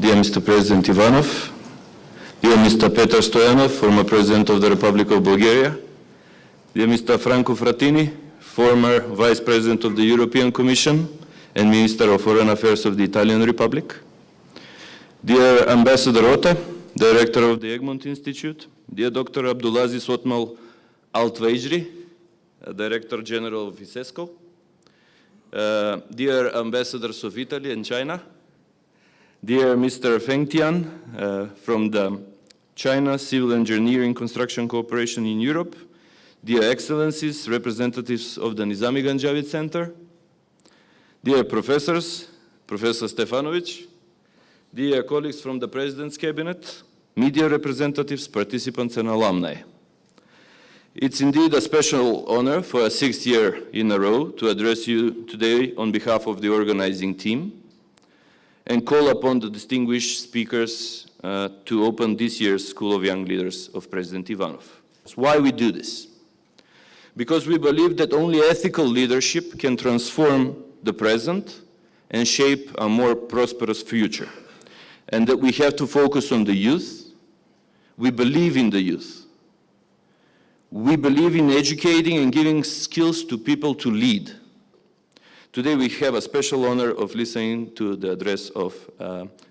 Dear Mr. President Ivanov, dear Mr. Petar Stoyanov, former President of the Republic of Bulgaria, dear Mr. Franco Frattini, former Vice President of the European Commission and Minister of Foreign Affairs of the Italian Republic, dear Ambassador Rota, Director of the Egmont Institute, dear Dr. Abdulaziz Otmal Altvejri, Director General of ISESCO, dear Ambassadors of Italy and China, dear Mr. Feng Tian from the China Civil Engineering Construction Cooperation in Europe, dear Excellencies, representatives of the Nizami Ganjavid Center, dear professors, Professor Stefanovic, dear colleagues from the President's Cabinet, media representatives, participants and alumni. It's indeed a special honor for a sixth year in a row to address you today on behalf of the organizing team and call upon the distinguished speakers to open this year's School of Young Leaders of President Ivanov. Why we do this? Because we believe that only ethical leadership can transform the present and shape a more prosperous future, and that we have to focus on the youth. We believe in the youth. We believe in educating and giving skills to people to lead. Today we have a special honor of listening to the address of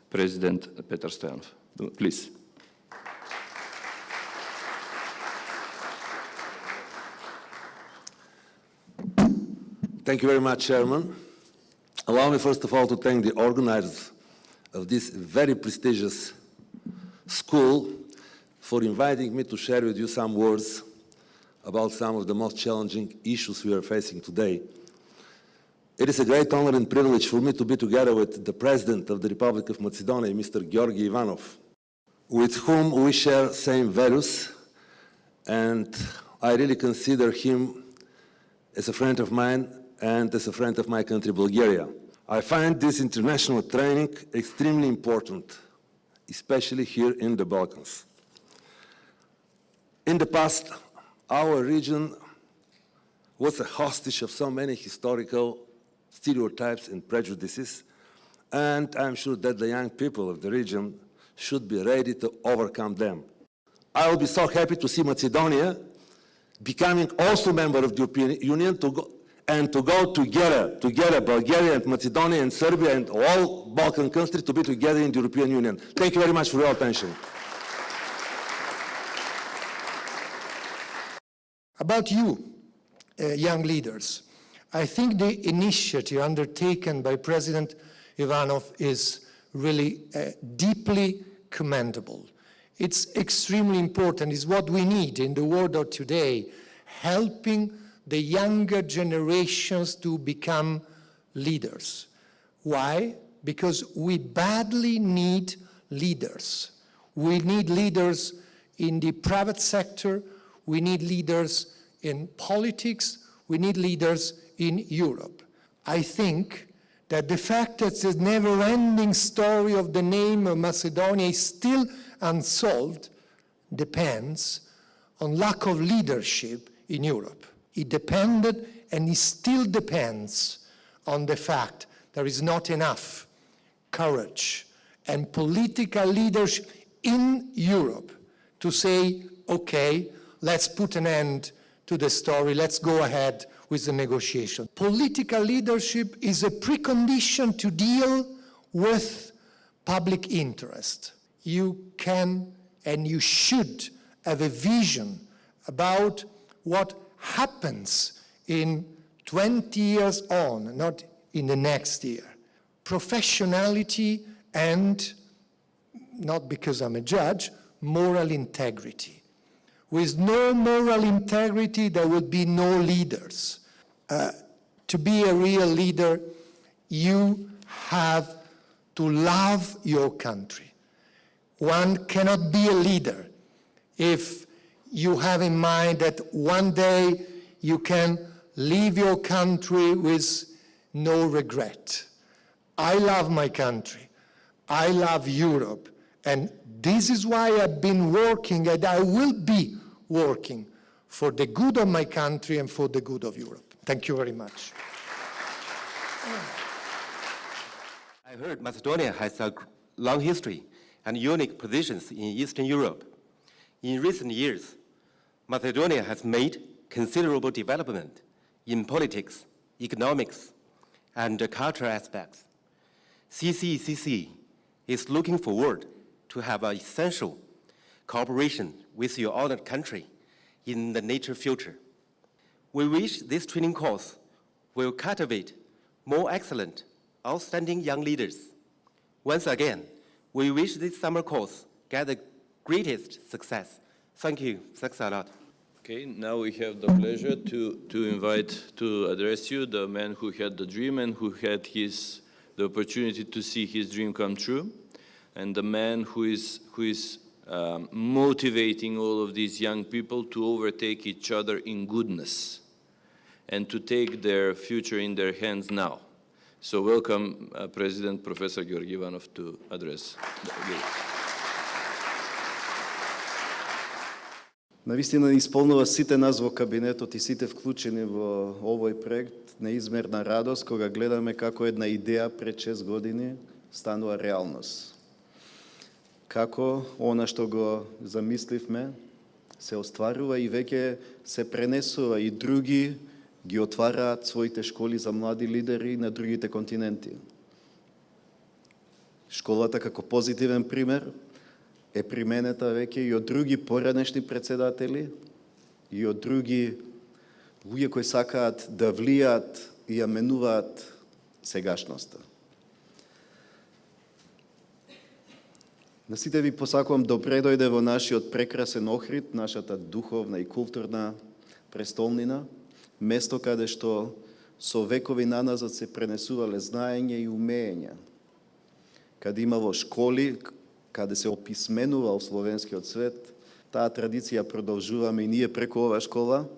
President Petar Stoyanov. Please. Thank you very much, Chairman. Allow me first of all to thank the organizers of this very prestigious school for inviting me to share with you some words about some of the most challenging issues we are facing today. It is a great honor and privilege for me to be together with the President of the Republic of Macedonia, Mr. Georgi Ivanov, with whom we share same values, and I really consider him as a friend of mine and as a friend of my country, Bulgaria. I find this international training extremely important, especially here in the Balkans. In the past, our region was a hostage of so many historical stereotypes and prejudices, and I'm sure that the young people of the region should be ready to overcome them. I will be so happy to see Macedonia becoming also a member of the European Union to go together, Bulgaria and Macedonia and Serbia and all Balkan countries to be together in the European Union. Thank you very much for your attention. About you, young leaders, I think the initiative undertaken by President Ivanov is really deeply commendable. It's extremely important. It's what we need in the world of today, helping the younger generations to become leaders. Why? Because we badly need leaders. We need leaders in the private sector. We need leaders in politics. We need leaders in Europe. I think that the fact that the never-ending story of the name of Macedonia is still unsolved depends on lack of leadership in Europe. It depended and it still depends on the fact there is not enough courage and political leadership in Europe to say, okay, let's put an end to the story, let's go ahead with the negotiation. Political leadership is a precondition to deal with public interest. You can and you should have a vision about what happens in 20 years on, not in the next year. Professionality and, not because I'm a judge, moral integrity. With no moral integrity, there will be no leaders. To be a real leader, you have to love your country. One cannot be a leader if you have in mind that one day you can leave your country with no regret. I love my country. I love Europe. And this is why I've been working, and I will be working for the good of my country and for the good of Europe. Thank you very much. I heard Macedonia has a long history and unique positions in Eastern Europe. In recent years, Macedonia has made considerable development in politics, economics, and cultural aspects. CCECC is looking forward to have an essential cooperation with your honored country in the near future. We wish this training course will cultivate more excellent, outstanding young leaders. Once again, we wish this summer course get the greatest success. Thank you. Thanks a lot. Okay, now we have the pleasure to invite to address you the man who had the dream and who had the opportunity to see his dream come true, and the man who is motivating all of these young people to overtake each other in goodness and to take their future in their hands now. So welcome President Professor Georgi Ivanov to address the audience. Навистина исполнува сите нас во кабинетот и сите вклучени во овој проект неизмерна радост кога гледаме како една идеја пред 6 години станува реалност. Како она што го замисливме се остварува и веќе се пренесува и други ги отвараат своите школи за млади лидери на другите континенти. Школата како позитивен пример е применета веќе и од други поранешни председатели и од други луѓе кои сакаат да влијаат и ја менуваат сегашноста. На сите ви посакувам добре дојде во нашиот прекрасен Охрид, нашата духовна и културна престолнина, место каде што со векови наназад се пренесувале знаење и умења, каде имало школи, каде се описменувал словенскиот свет. Таа традиција продолжуваме и ние преку оваа школа,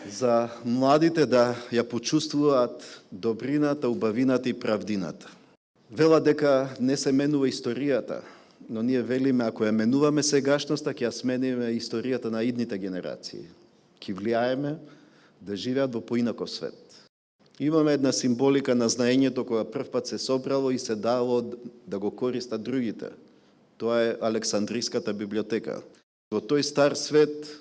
за младите да ја почувствуваат добрината, убавината и правдината. Вела дека не се менува историјата, но ние велиме ако ја менуваме сегашноста, ќе ја смениме историјата на идните генерации. Ќе влијаеме да живеат во поинаков свет. Имаме една символика на знаењето кога првпат се собрало и се дало да го користат другите. Тоа е Александриската библиотека. Во тој стар свет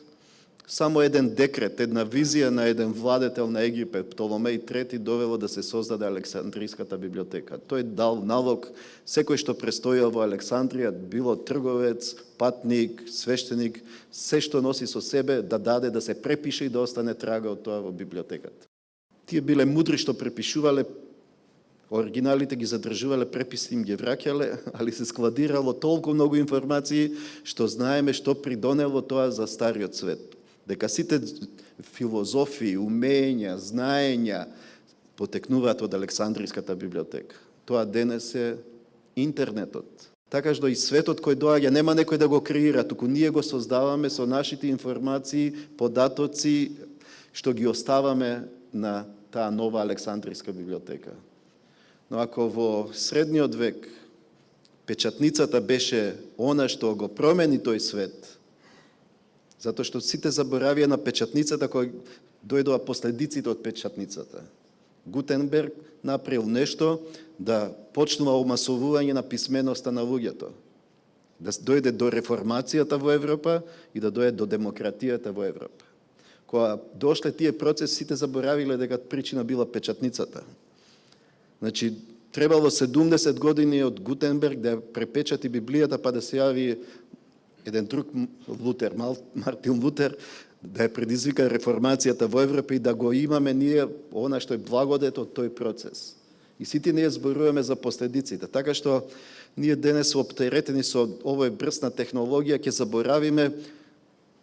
само еден декрет, една визија на еден владетел на Египет, Птоломеј III, довело да се создаде Александриската библиотека. Тој дал налог секој што престојал во Александрија, било трговец, патник, свештеник, се што носи со себе да даде да се препише и да остане трага од тоа во библиотеката. Тие биле мудри што препишувале, оригиналите ги задржувале, преписи им ги враќале, али се складирало толку многу информации што знаеме што придонело тоа за стариот свет. Дека сите филозофии, умења, знаења потекнуваат од Александриската библиотека. Тоа денес е интернетот. Така што и светот кој доаѓа нема некој да го креира, туку ние го создаваме со нашите информации, податоци што ги оставаме на таа нова Александриска библиотека. Но ако во средниот век печатницата беше она што го промени тој свет, затоа што сите заборавија на печатницата кој дојдоа последиците од печатницата. Гутенберг направил нешто да почнува омасовување на писменоста на луѓето. Да дојде до реформацијата во Европа и да дојде до демократијата во Европа. Кога дошле тие процеси, сите заборавиле дека причина била печатницата. Значи, требало 70 години од Гутенберг да препечати Библијата, па да се јави еден друг Лутер, Мартин Лутер, да ја предизвика реформацијата во Европа и да го имаме ние она што е благодет од тој процес. И сите ние зборуваме за последиците. Така што ние денес оптеретени со овој брз на технологија ќе заборавиме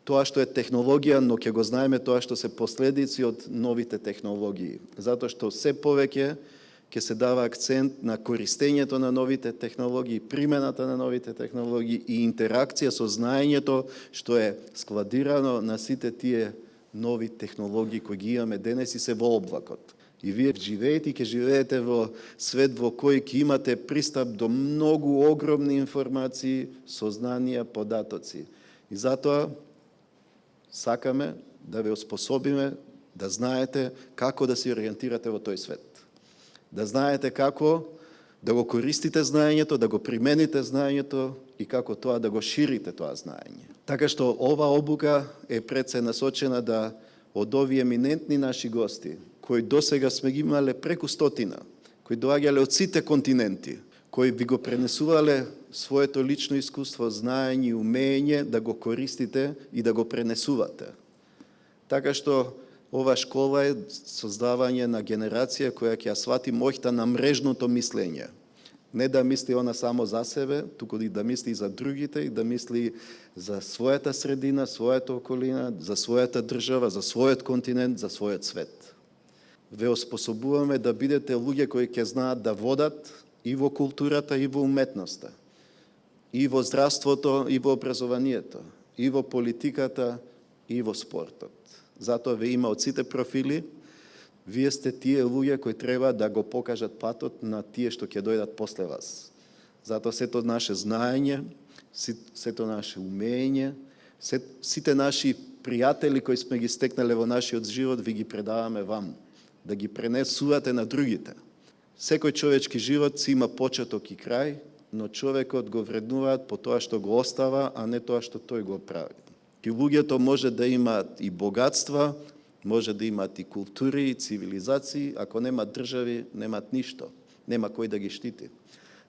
тоа што е технологија, но ќе го знаеме тоа што се последици од новите технологии. Затоа што се повеќе ќе се дава акцент на користењето на новите технологии, примената на новите технологии и интеракција со знаењето што е складирано на сите тие нови технологии кои ги имаме денес и се во облакот. И вие живеете и ќе живеете во свет во кој ќе имате пристап до многу огромни информации, сознанија, податоци. И затоа сакаме да ве оспособиме да знаете како да се ориентирате во тој свет. Да знаете како да го користите знаењето, да го примените знаењето и како тоа да го ширите тоа знаење. Така што ова обука е пред се насочена да од овие еминентни наши гости, кои досега сме ги имале преку 100, кои доаѓале од сите континенти, кои ви го пренесувале своето лично искуство, знаење и умење да го користите и да го пренесувате. Така што ова школа е создавање на генерација која ќе ја свати моќта на мрежното мислење. Не да мисли она само за себе, туку и да мисли и за другите, и да мисли за својата средина, својата околина, за својата држава, за својот континент, за својот свет. Ве оспособуваме да бидете луѓе кои ќе знаат да водат и во културата, и во уметноста, и во здравството, и во образованието, и во политиката, и во спортот. Затоа ве има од сите профили, вие сте тие луѓе кои треба да го покажат патот на тие што ќе дојдат после вас. Затоа сето наше знаење, сето наше умење, сите наши пријатели кои сме ги стекнале во нашиот живот, ви ги предаваме вам, да ги пренесувате на другите. Секој човечки живот си има почеток и крај, но човекот го вреднуваат по тоа што го остава, а не тоа што тој го прави. И луѓето може да имаат и богатства, може да имаат и култури, и цивилизации, ако немаат држави, немаат ништо, нема кој да ги штити.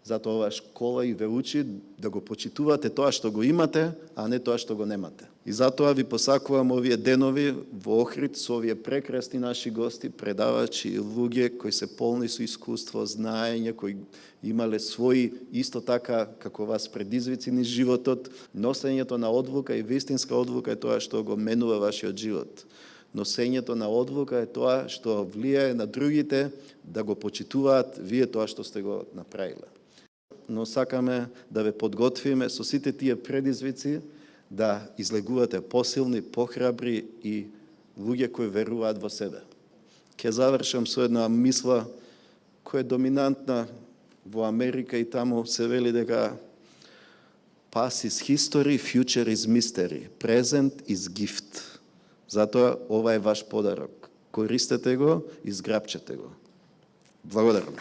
Затоа оваа школа и ве учи да го почитувате тоа што го имате, а не тоа што го немате. И затоа ви посакувам овие денови во Охрид со овие прекрасни наши гости, предавачи и луѓе кои се полни со искуство, знаење, кои имале своји исто така како вас предизвици низ животот. Носењето на одлука и вистинска одлука е тоа што го менува вашиот живот. Носењето на одлука е тоа што влијае на другите да го почитуваат вие тоа што сте го направиле. Но сакаме да ве подготвиме со сите тие предизвици да излегувате посилни, похрабри и луѓе кои веруваат во себе. Ќе завршам со една мисла која е доминантна во Америка и таму се вели дека past is history, future is mystery, present is gift. Затоа ова е ваш подарок. Користете го и зграбчете го. Благодарам.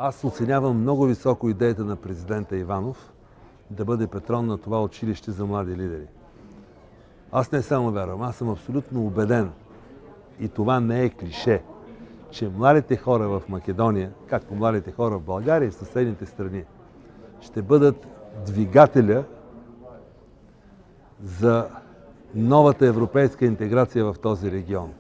Аз оценявам много високо идеята на президента Иванов да бъде патрон на това училище за млади лидери. Аз не само вярвам, аз съм абсолютно убеден, и това не е клише, че младите хора в Македония, както младите хора в България и в съседните страни, ще бъдат двигателя за новата европейска интеграция в този регион.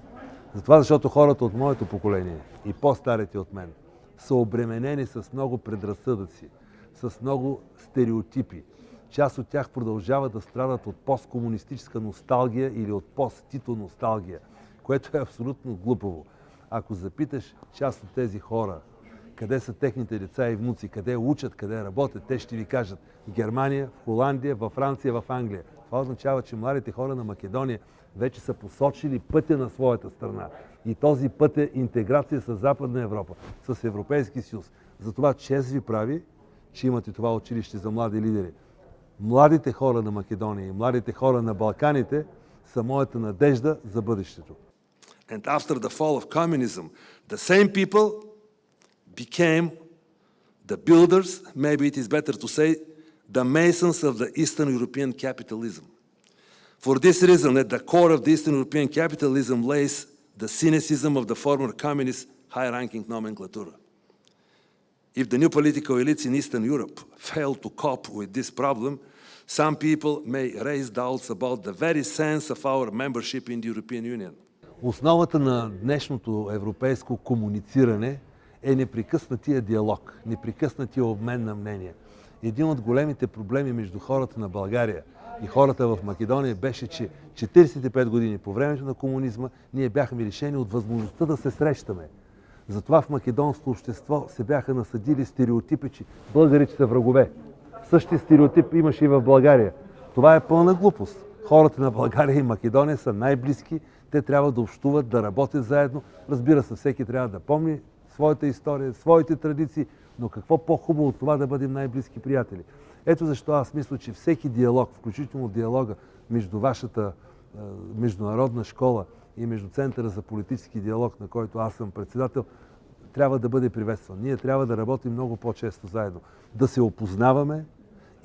Затова, защото хората от моето поколение и по-старите от мен са обременени с много предразсъдъци, с много стереотипи. Част от тях продължават да страдат от посткомунистическа носталгия или от пост-Тито носталгия, което е абсолютно глупаво. Ако запиташ част от тези хора, къде са техните деца и внуци, къде учат, къде работят, те ще ви кажат в Германия, в Холандия, във Франция, в Англия. Това означава, че младите хора на Македония вече са посочили пътя на своята страна. И този път е интеграция с Западна Европа, с Европейски съюз. Затова чест ви прави, че имате това училище за млади лидери. Младите хора на Македония и младите хора на Балканите са моята надежда за бъдещето. And after the fall of communism, the same people became the builders, maybe it is better to say, the masons of the Eastern European capitalism. For this reason, at the core of the Eastern European capitalism lays the cynicism of the former communist high-ranking nomenclature. If the new political elites in Eastern Europe fail to cope with this problem, Some people may raise doubts about the very sense of our membership in the European Union. Основата на днешното европейско комунициране е непрекъснатия диалог, непрекъснатия обмен на мнения. Един от големите проблеми между хората на България и хората в Македония беше, че 45 години по времето на комунизма ние бяхме лишени от възможността да се срещаме. Затова в македонското общество се бяха насъдили стереотипи, че българите са врагове. Същия стереотип имаше и в България. Това е пълна глупост. Хората на България и Македония са най-близки, те трябва да общуват, да работят заедно. Разбира се, всеки трябва да помни своята история, своите традиции, но какво по-хубаво от това да бъдем най-близки приятели. Ето защо аз мисля, че всеки диалог, включително диалога между вашата международна школа и между Центъра за политически диалог, на който аз съм председател, трябва да бъде приветстван. Ние трябва да работим много по-често заедно, да се опознаваме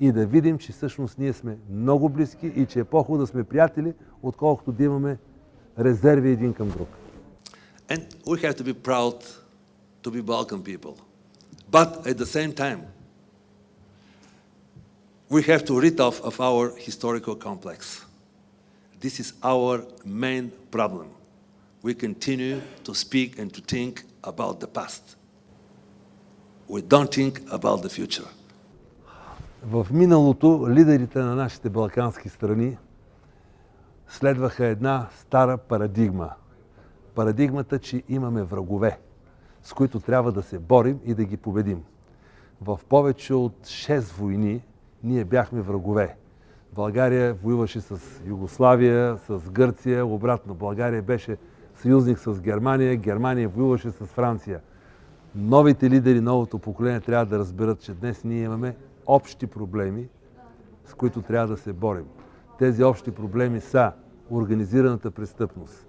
и да видим, че всъщност ние сме много близки и че е по-хубаво да сме приятели, отколкото да имаме резерви един към друг. And we have to be proud to be Balkan people. But at the same time, we have to rid off of our historical complex. This is our main problem. We continue to speak and to think about the past. We don't think about the future. В миналото лидерите на нашите балкански страни следваха една стара парадигма. Парадигмата, че имаме врагове, с които трябва да се борим и да ги победим. В повече от 6 войни ние бяхме врагове. България воюваше с Югославия, с Гърция, обратно. България беше съюзник с Германия, Германия воюваше с Франция. Новите лидери, новото поколение трябва да разберат, че днес ние имаме общи проблеми, с които трябва да се борим. Тези общи проблеми са организираната престъпност,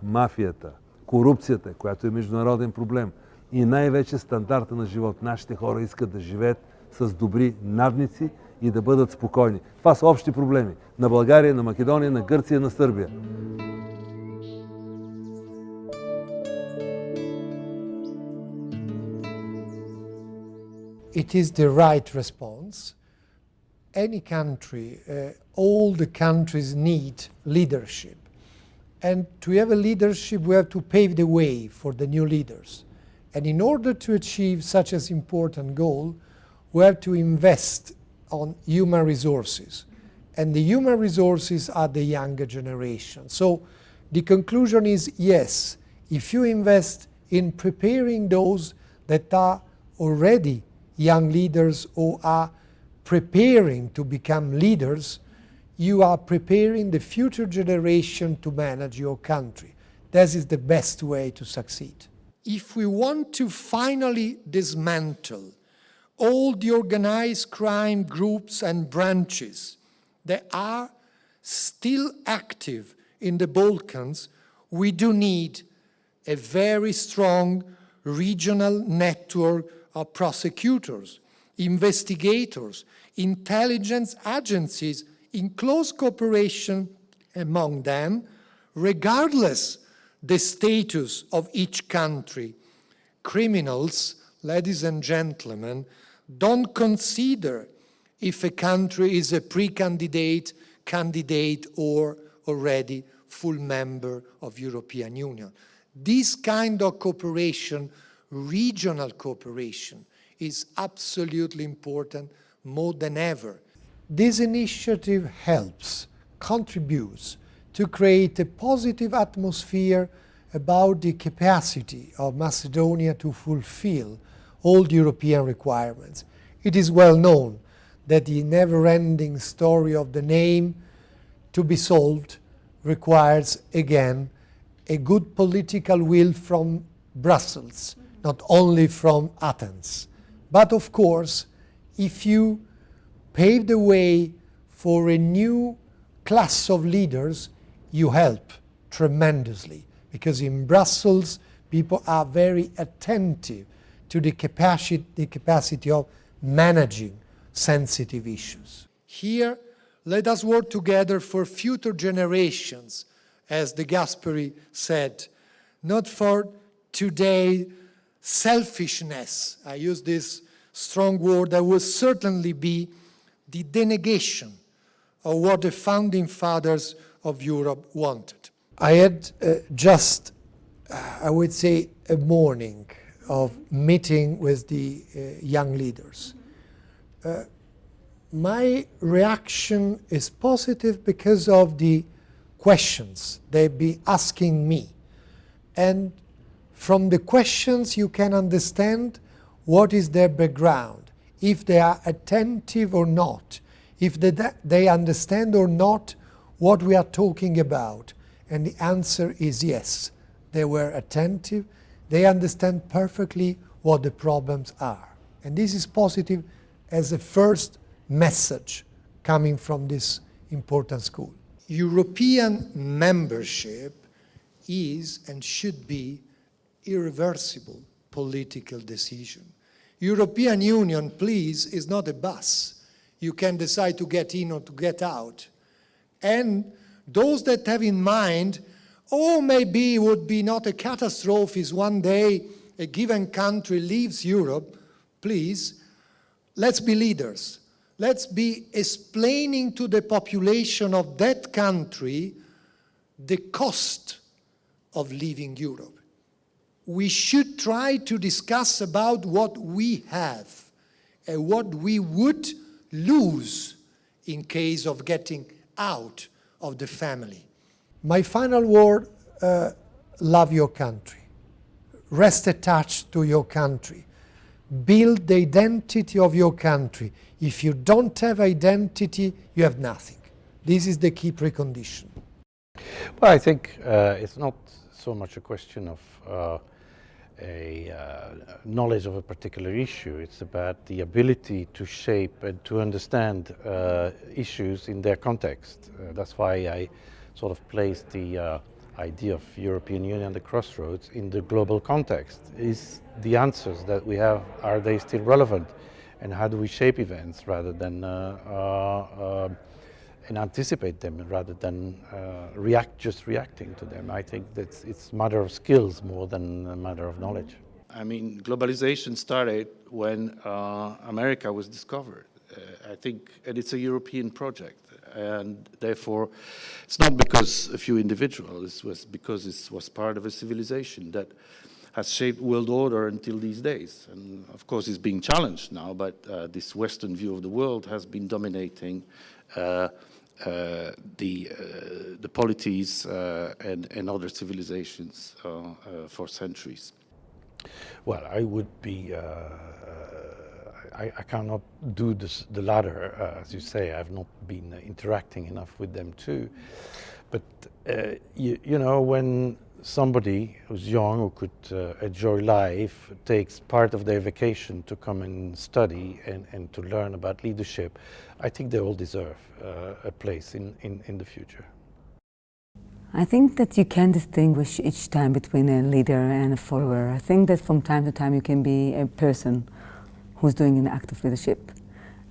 мафията, корупцията, която е международен проблем и най-вече стандарта на живот. Нашите хора искат да живеят с добри надници и да бъдат спокойни. Това са общи проблеми на България, на Македония, на Гърция, на Сърбия. It is the right response. Any country, all the countries need leadership. And to have a leadership, we have to pave the way for the new leaders. And in order to achieve such an important goal, we have to invest on human resources. And the human resources are the younger generation. So the conclusion is yes, if you invest in preparing those that are already young leaders or are preparing to become leaders, you are preparing the future generation to manage your country. That is the best way to succeed. If we want to finally dismantle all the organized crime groups and branches that are still active in the Balkans, we do need a very strong regional network of prosecutors, investigators, intelligence agencies in close cooperation among them, regardless the status of each country. Criminals, ladies and gentlemen, don't consider if a country is a pre-candidate, candidate, or already full member of European Union. This kind of cooperation, regional cooperation, is absolutely important more than ever. This initiative helps, contributes to create a positive atmosphere about the capacity of Macedonia to fulfill all the European requirements. It is well known that the never-ending story of the name to be solved requires, again, a good political will from Brussels, not only from Athens. But of course, if you pave the way for a new class of leaders, you help tremendously. Because in Brussels, people are very attentive to the capacity of managing sensitive issues. Here, let us work together for future generations, as de Gasperi said, not for today selfishness. I use this strong word that will certainly be the denegation of what the founding fathers of Europe wanted. I had just, I would say, a morning of meeting with the young leaders. My reaction is positive because of the questions they've been asking me. And from the questions you can understand what is their background, if they are attentive or not, if they understand or not what we are talking about. And the answer is yes, they were attentive, they understand perfectly what the problems are. And this is positive as a first message coming from this important school. European membership is and should be irreversible political decision. European Union, please, is not a bus. You can decide to get in or to get out. And those that have in mind, oh, maybe it would be not a catastrophe if one day a given country leaves Europe, please, let's be leaders. Let's be explaining to the population of that country the cost of leaving Europe. We should try to discuss about what we have and what we would lose in case of getting out of the family. My final word, love your country. Rest attached to your country. Build the identity of your country. If you don't have identity, you have nothing. This is the key precondition. Well, I think it's not so much a question of knowledge of a particular issue. It's about the ability to shape and to understand issues in their context. That's why I sort of placed the idea of European Union and the crossroads in the global context. Is the answers that we have, are they still relevant? And how do we shape events rather than and anticipate them rather than just reacting to them? I think that it's a matter of skills more than a matter of knowledge. I mean, globalization started when America was discovered. I think, and it's a European project. And therefore, it's not because a few individuals, it was because it was part of a civilization that has shaped world order until these days. And of course, it's being challenged now, but this Western view of the world has been dominating the polities and other civilizations for centuries. Well, I would be, I cannot do the latter, as you say. I've not been interacting enough with them too. But, you know, when somebody who's young, who could enjoy life, takes part of their vacation to come and study and to learn about leadership, I think they all deserve a place in the future. I think that you can distinguish each time between a leader and a follower. I think that from time to time you can be a person who's doing an act of leadership,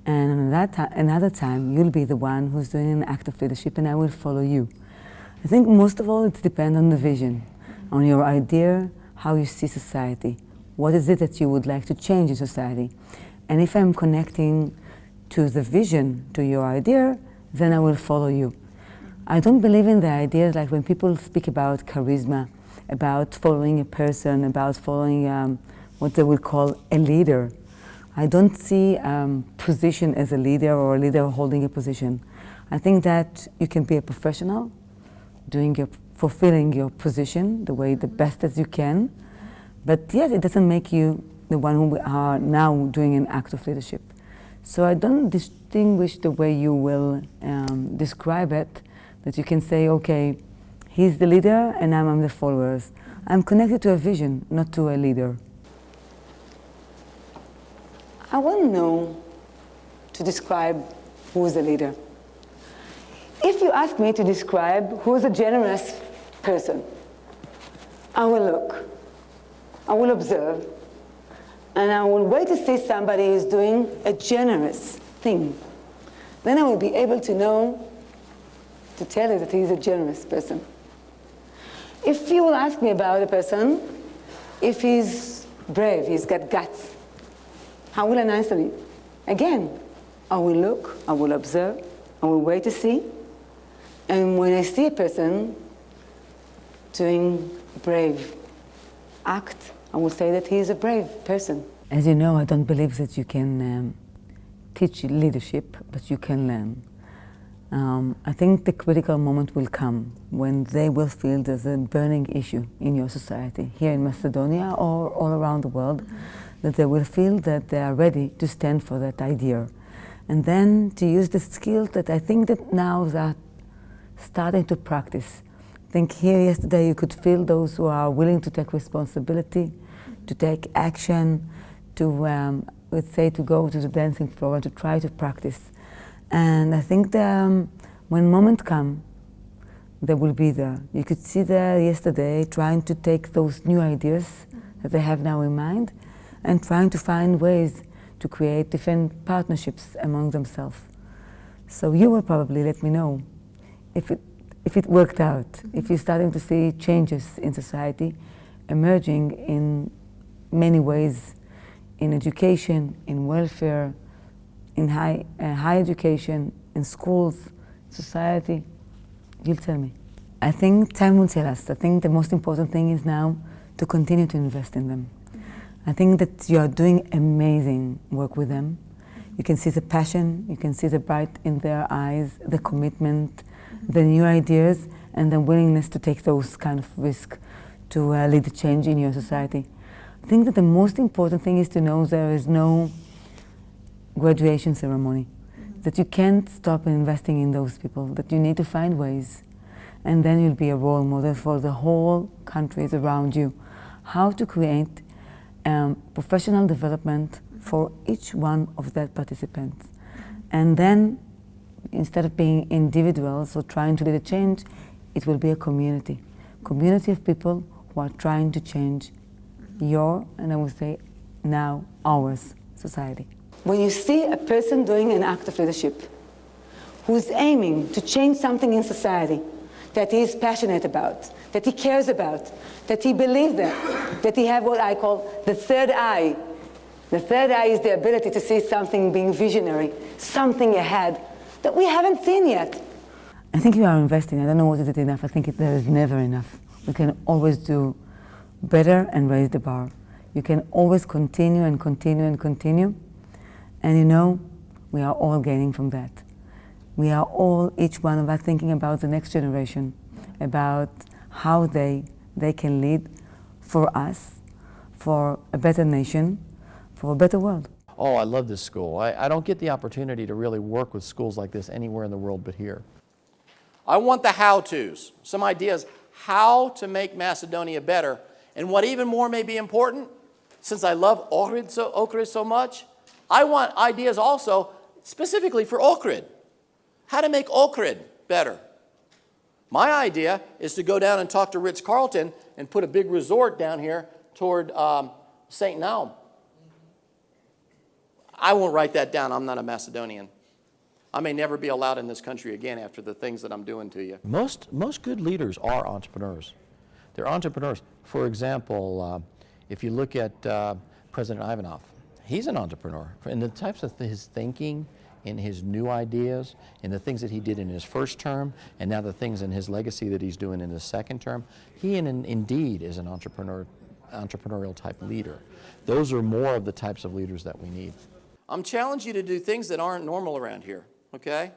and another time you'll be the one who's doing an act of leadership and I will follow you. I think most of all it depends on the vision, on your idea, how you see society. What is it that you would like to change in society? And if I'm connecting to the vision, to your idea, then I will follow you. I don't believe in the ideas like when people speak about charisma, about following a person, about following what they will call a leader. I don't see position as a leader or a leader holding a position. I think that you can be a professional, fulfilling your position the way the best as you can, but yet it doesn't make you the one who are now doing an act of leadership. So I don't distinguish the way you will describe it, that you can say, okay, he's the leader and I'm the followers. I'm connected to a vision, not to a leader. I wouldn't know to describe who is a leader. If you ask me to describe who is a generous person, I will look, I will observe, and I will wait to see somebody who's doing a generous thing. Then I will be able to know, to tell you that he's a generous person. If you will ask me about a person, if he's brave, he's got guts, how will I answer you? Again, I will look, I will observe, I will wait to see. And when I see a person doing a brave act, I will say that he is a brave person. As you know, I don't believe that you can teach leadership, but you can learn. I think the critical moment will come when they will feel there's a burning issue in your society, here in Macedonia or all around the world, that they will feel that they are ready to stand for that idea. And then to use the skills that I think that now they are starting to practice. I think here yesterday you could feel those who are willing to take responsibility, to take action, to, let's say, to go to the dancing floor and to try to practice. And I think that when moment comes, they will be there. You could see there yesterday trying to take those new ideas that they have now in mind and trying to find ways to create different partnerships among themselves. So you will probably let me know if it worked out, if you're starting to see changes in society emerging in many ways, in education, in welfare, in high education, in schools, society. You'll tell me. I think time will tell us. I think the most important thing is now to continue to invest in them. I think that you are doing amazing work with them. You can see the passion, you can see the bright in their eyes, the commitment, the new ideas, and the willingness to take those kind of risks to lead the change in your society. I think that the most important thing is to know there is no graduation ceremony, that you can't stop investing in those people, that you need to find ways, and then you'll be a role model for the whole countries around you, how to create professional development for each one of that participants. And then, instead of being individuals or trying to lead a change, it will be a community of people who are trying to change your, and I would say now, ours, society. When you see a person doing an act of leadership, who's aiming to change something in society that he is passionate about, that he cares about, that he believes that he has what I call the third eye. The third eye is the ability to see something being visionary, something ahead that we haven't seen yet. I think you are investing. I don't know what is it enough. I think there is never enough. We can always do better and raise the bar. You can always continue and continue and continue. And you know, we are all gaining from that. We are all, each one of us, thinking about the next generation, about how they can lead for us, for a better nation, for a better world. Oh, I love this school. I don't get the opportunity to really work with schools like this anywhere in the world but here. I want the how-tos, some ideas how to make Macedonia better. And what even more may be important, since I love Ohrid so much, I want ideas also specifically for Ohrid. How to make Ohrid better. My idea is to go down and talk to Ritz-Carlton and put a big resort down here toward St. Naum. I won't write that down. I'm not a Macedonian. I may never be allowed in this country again after the things that I'm doing to you. Most good leaders are entrepreneurs. They're entrepreneurs. For example, if you look at President Ivanov, he's an entrepreneur. And the types of his thinking, in his new ideas, in the things that he did in his first term, and now the things in his legacy that he's doing in his second term, he indeed is an entrepreneurial type leader. Those are more of the types of leaders that we need. I'm challenging you to do things that aren't normal around here, okay?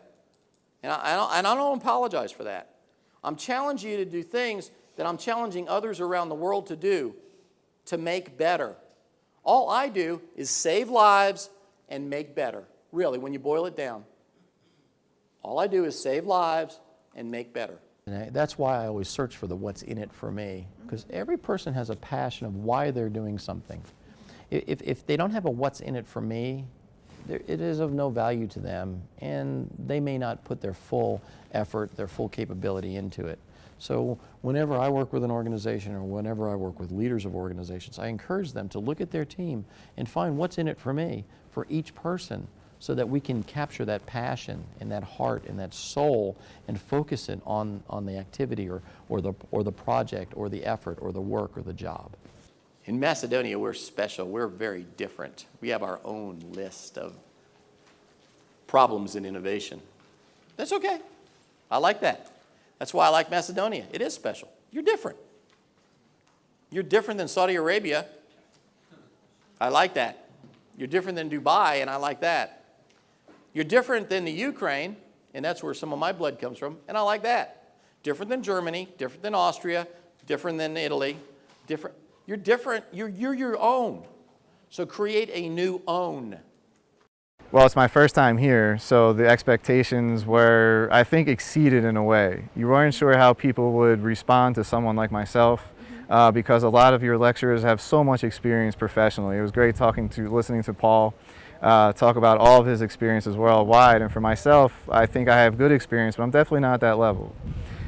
And I don't apologize for that. I'm challenging you to do things that I'm challenging others around the world to do, to make better. All I do is save lives and make better. Really, when you boil it down. All I do is save lives and make better. And that's why I always search for the what's in it for me, because every person has a passion of why they're doing something. If they don't have a what's in it for me, it is of no value to them, and they may not put their full effort, their full capability into it. So whenever I work with an organization or whenever I work with leaders of organizations, I encourage them to look at their team and find what's in it for me, for each person, so that we can capture that passion and that heart and that soul and focus it on the activity or the project or the effort or the work or the job. In Macedonia, we're special. We're very different. We have our own list of problems in innovation. That's okay. I like that. That's why I like Macedonia. It is special. You're different. You're different than Saudi Arabia. I like that. You're different than Dubai, and I like that. You're different than the Ukraine, and that's where some of my blood comes from, and I like that. Different than Germany, different than Austria, different than Italy, different. You're different. You're your own. So create a new own. Well, it's my first time here, so the expectations were, I think, exceeded in a way. You weren't sure how people would respond to someone like myself, because a lot of your lecturers have so much experience professionally. It was great listening to Paul talk about all of his experiences worldwide, and for myself, I think I have good experience, but I'm definitely not at that level.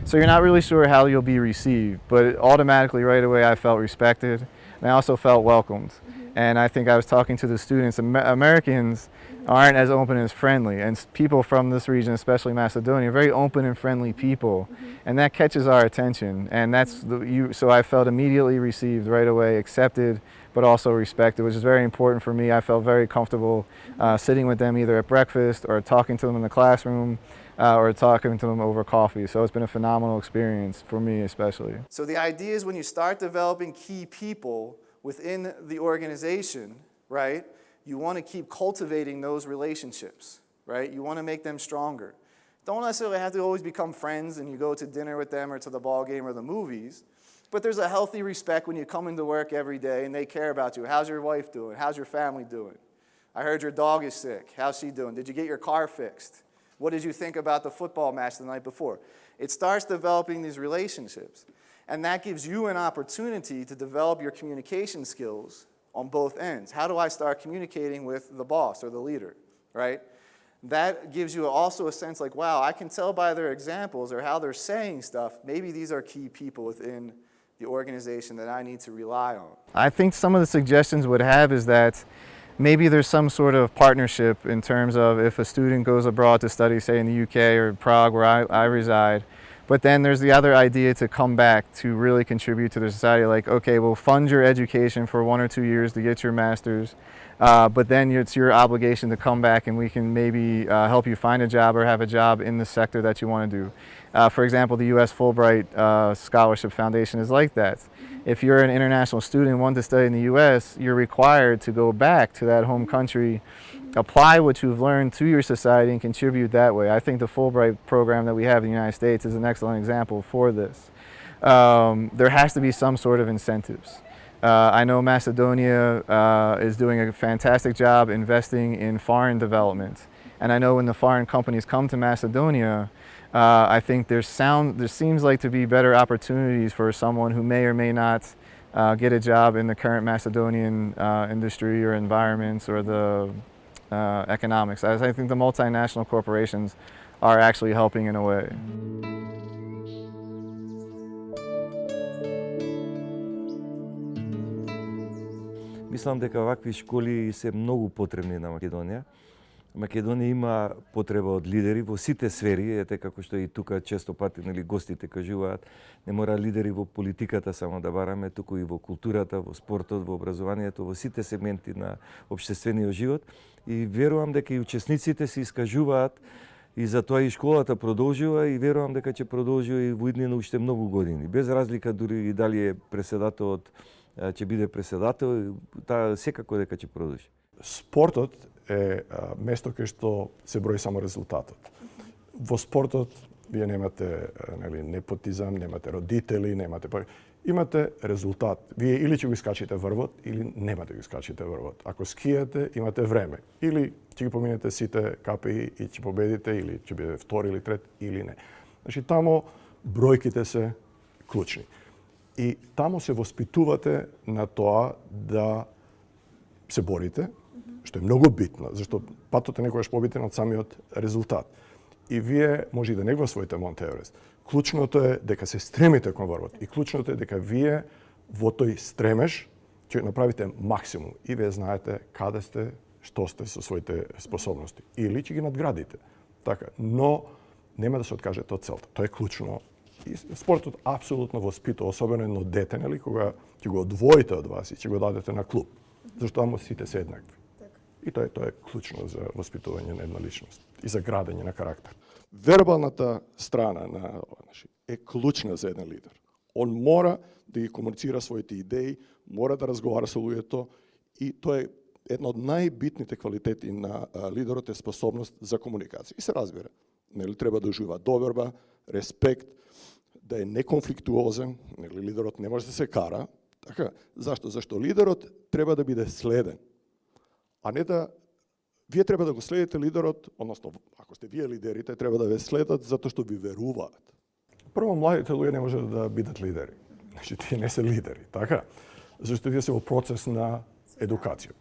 So you're not really sure how you'll be received, but automatically right away I felt respected, and I also felt welcomed. And I think I was talking to the students, Americans aren't as open as friendly, and people from this region, especially Macedonia, are very open and friendly people, and that catches our attention. And so I felt immediately received right away, accepted, but also respected, which is very important for me. I felt very comfortable sitting with them either at breakfast or talking to them in the classroom or talking to them over coffee. So it's been a phenomenal experience for me especially. So the idea is when you start developing key people within the organization, right, you want to keep cultivating those relationships, right? You want to make them stronger. Don't necessarily have to always become friends and you go to dinner with them or to the ball game or the movies, but there's a healthy respect when you come into work every day and they care about you. How's your wife doing? How's your family doing? I heard your dog is sick. How's she doing? Did you get your car fixed? What did you think about the football match the night before? It starts developing these relationships. And that gives you an opportunity to develop your communication skills on both ends. How do I start communicating with the boss or the leader, right? That gives you also a sense like, wow, I can tell by their examples or how they're saying stuff, maybe these are key people within the organization that I need to rely on. I think some of the suggestions would have is that maybe there's some sort of partnership in terms of if a student goes abroad to study, say in the UK or Prague where I reside, but then there's the other idea to come back to really contribute to the society, like, okay, we'll fund your education for 1 or 2 years to get your master's, but then it's your obligation to come back and we can maybe help you find a job or have a job in the sector that you want to do. For example, the U.S. Fulbright Scholarship Foundation is like that. If you're an international student and want to study in the U.S., you're required to go back to that home country, apply what you've learned to your society and contribute that way. I think the Fulbright program that we have in the United States is an excellent example for this. There has to be some sort of incentives. I know Macedonia is doing a fantastic job investing in foreign development. And I know when the foreign companies come to Macedonia, I think there seems like to be better opportunities for someone who may or may not get a job in the current Macedonian industry or environments or the economics. I think the multinational corporations are actually helping in a way. Мислам дека вакви школи се многу потребни на Македонија. Македонија има потреба од лидери во сите сфери, ете како што и тука често пати гостите кажуваат, не мора лидери во политиката само да бараме, туку и во културата, во спортот, во образованието, во сите сегменти на општествениот живот. И верувам дека и учесниците се искажуваат и затоа и школата продолжува и верувам дека ќе продолжува и во иднина уште многу години. Без разлика дури и дали е преседателот ќе биде преседател, таа секако дека ќе продолжи. Спортот е место кај што се брои само резултатот. Во спортот вие немате непотизам, немате родители, имате резултат. Вие или ќе го искачите врвот, или нема да го искачите врвот. Ако скијате, имате време. Или ќе ги поминете сите КПИ и ќе победите, или ќе биде втори или трет, или не. Значи, тамо бројките се клучни. И тамо се воспитувате на тоа да се борите, што е многу битно, зашто патот е некогаш побитен од самиот резултат. И вие може и да не го освоите Монте Еверест. Клучното е дека се стремите кон врвот. И клучното е дека вие во тој стремеж ќе направите максимум. И вие знаете каде сте, што сте со своите способности. Или ќе ги надградите. Така, но нема да се откажете од целта. Тоа е клучно. И спортот апсолутно воспитува, особено едно дете, кога ќе го одвоите од вас и ќе го дадете на клуб. Зашто тамо сите се еднакви. И тоа е клучно за воспитување на една личност и за градење на карактер. Вербалната страна е клучна за еден лидер. Он мора да ги комуницира своите идеи, мора да разговара со луѓето и тоа е една од најбитните квалитети на лидерот е способност за комуникација. И се разбира, нели треба да ужива доверба, респект, да е неконфликтуозен, нели лидерот не може да се кара. Така, зашто? Зашто лидерот треба да биде следен, а не да вие треба да го следите лидерот, односно ако сте вие лидерите, треба да ве следат затоа што ви веруваат. Прво, младите луѓе не може да бидат лидери. Значи, тие не се лидери, така? Зашто тие се во процес на едукација.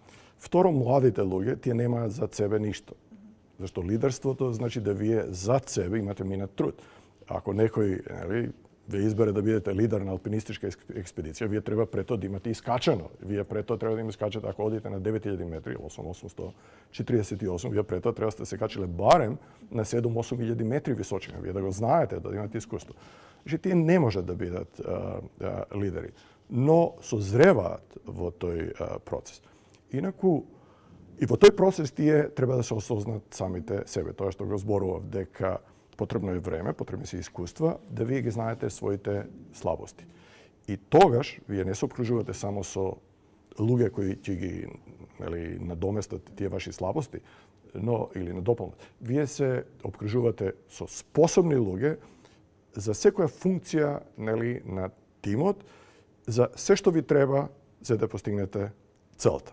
Второ, младите луѓе, тие немаат зад себе ништо. Зашто лидерството значи да вие зад себе имате минат труд. Ако некој, нели, ве избере да бидете лидер на алпинистичка експедиција, вие треба прето да имате искачано. Вие прето треба да им искачате, ако одите на 9000 метри, 8848, вие прето треба да се качиле барем на 7-8000 метри височина. Вие да го знаете, да имате искуство. Значи, тие не можат да бидат лидери, но созреваат во тој процес. Инаку, и во тој процес тие треба да се осознат самите себе. Тоа што го зборував, дека потребно е време, потребни се искуства, да вие ги знаете своите слабости. И тогаш, вие не се обкружувате само со луѓе кои ќе ги надоместат тие ваши слабости, но или надополнат. Вие се обкружувате со способни луѓе за секоја функција на тимот, за се што ви треба за да постигнете целта.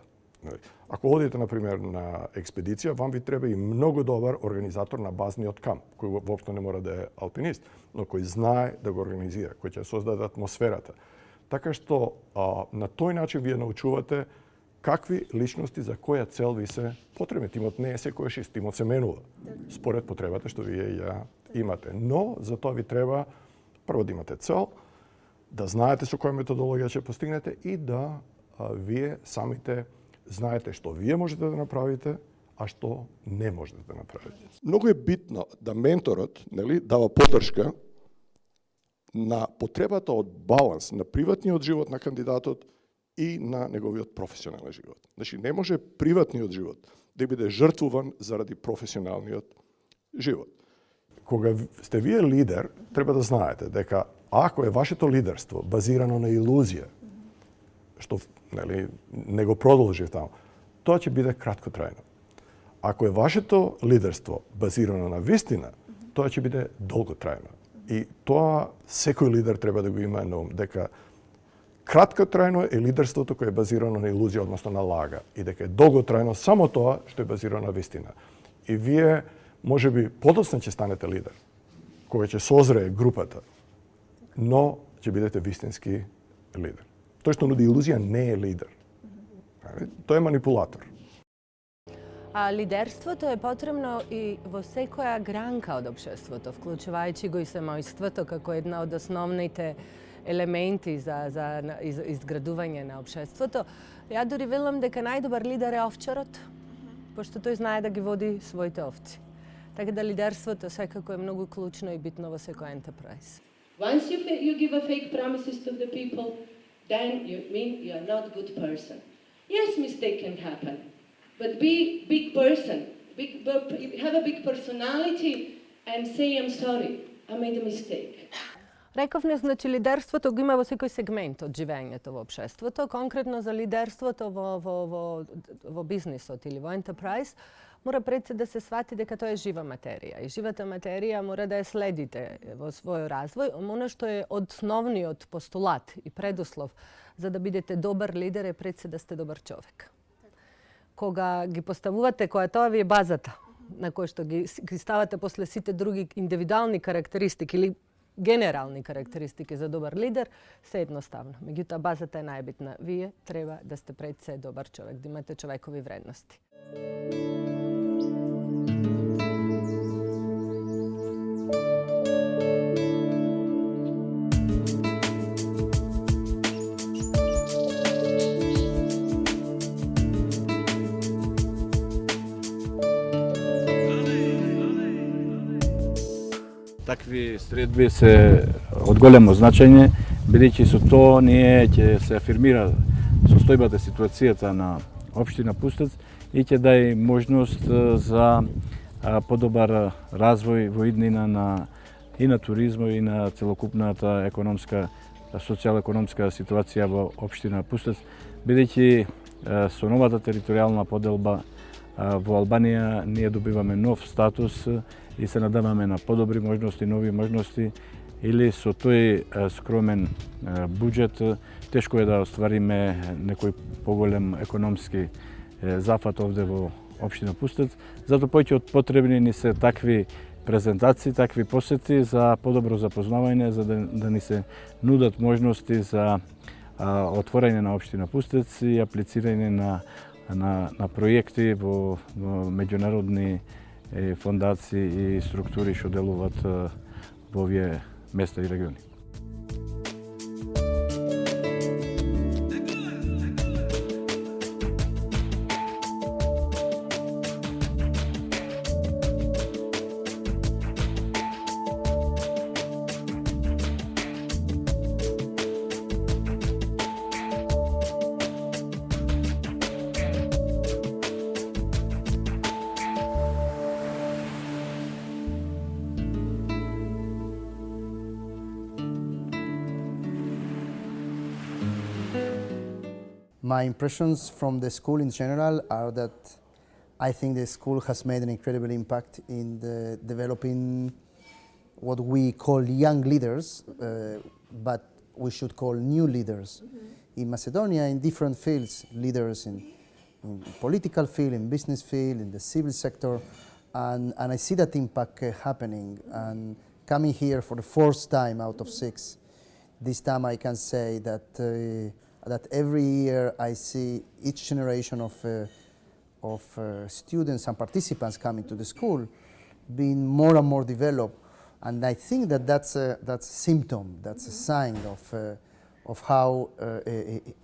Ако одите, например, на експедиција, вам ви треба и многу добар организатор на базниот камп, кој воопшто не мора да е алпинист, но кој знае да го организира, кој ќе создаде атмосферата. Така што на тој начин вие научувате какви личности за која цел ви се потребни. Тимот не е секојаш ист, тимот се менува според потребата што вие ја имате. Но за тоа ви треба прво да имате цел, да знаете со која методологија ќе постигнете и да вие самите знаете што вие можете да направите, а што не можете да направите. Многу е битно да менторот, дава поддршка на потребата од баланс на приватниот живот на кандидатот и на неговиот професионален живот. Значи, не може приватниот живот да биде жртвуван заради професионалниот живот. Кога сте вие лидер, треба да знаете дека ако е вашето лидерство базирано на илузија, што не го продолжи таму, тоа ќе биде краткотрајно. Ако е вашето лидерство базирано на вистина, тоа ќе биде долготрајно. И тоа секој лидер треба да го има на ум, дека краткотрајно е лидерството кое е базирано на илузија, односно на лага, и дека е долготрајно само тоа што е базирано на вистина. И вие можеби подоцна ќе станете лидер, кога ќе созрее групата, но ќе бидете вистински лидер. Тој што нуди илузија не е лидер. Тој е манипулатор. Лидерството е потребно и во секоја гранка од општеството, вклучувајќи го и семејството како една од основните елементи за изградување на општеството. Ја дури велам дека најдобар лидер е овчарот, пошто тој знае да ги води своите овци. Така да лидерството секако е многу клучно и битно во секој ентерпрайз. Once you give a fake promises to the people, then you mean you are not a good person. Yes, mistake can happen, but be big person, have a big personality and say I'm sorry, I made a mistake. Рековме, значи лидерството го има во секој сегмент од живењето во општеството, конкретно за лидерството во бизнисот или во ентерпрайз, мора пред се да се свати дека тоа е жива материја. И живата материја мора да ја следите во својот развој. Оно што е основниот постулат и предуслов за да бидете добар лидер е пред се да сте добар човек. Кога ги поставувате, која тоа ви е базата, на кој што ги ставате после сите други индивидуални карактеристики или генерални карактеристики за добар лидер, се едноставно. Меѓутоа, базата е најбитна. Вие треба да сте пред се добар човек, да имате човекови вредности. Такви средби се од големо значење, бидејќи со тоа ние ќе се афирмира состојбата ситуацијата на општина Пустец и ќе даде можност за подобар развој во иднина и на туризмот и на целокупната економска, социјално-економска ситуација во општина Пустец, бидејќи со новата територијална поделба во Албанија ние добиваме нов статус и се надаваме на подобри можности, нови можности, или со тој скромен буџет тешко е да оствариме некој поголем економски зафат овде во општина Пустец. Затоа повеќе од потребни ни се такви презентации, такви посети за подобро запознавање, за да ни се нудат можности за отворање на општина Пустец и аплицирање на проекти во меѓународни фондации и структури што делуваат во овие места и региони. My impressions from the school in general are that I think the school has made an incredible impact in developing what we call young leaders, but we should call new leaders in Macedonia in different fields, leaders in political field, in business field, in the civil sector, and I see that impact happening. And coming here for the fourth time out of 6, this time I can say that that every year I see each generation of students and participants coming to the school being more and more developed, and I think that that's a symptom, that's a sign of how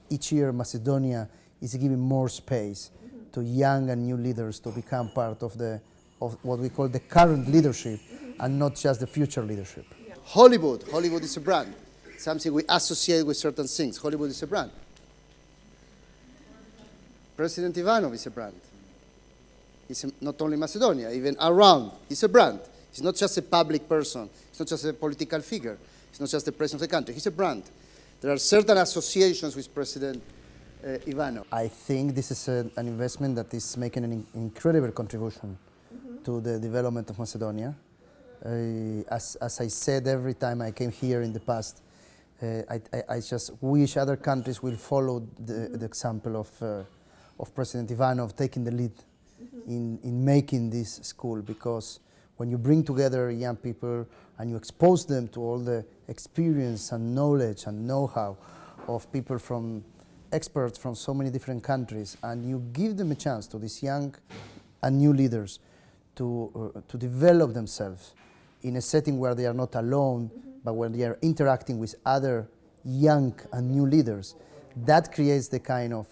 each year Macedonia is giving more space to young and new leaders to become part of what we call the current leadership and not just the future leadership. Hollywood is a brand. Something we associate with certain things. Hollywood is a brand. President Ivanov is a brand. He's not only Macedonia, even around. He's a brand. He's not just a public person. He's not just a political figure. He's not just the president of the country. He's a brand. There are certain associations with President Ivanov. I think this is an investment that is making an incredible contribution to the development of Macedonia. As I said every time I came here in the past, I just wish other countries will follow the example of President Ivanov taking the lead in making this school, because when you bring together young people and you expose them to all the experience and knowledge and know-how of people from experts from so many different countries, and you give them a chance to these young and new leaders to develop themselves in a setting where they are not alone, but when they are interacting with other young and new leaders, that creates the kind of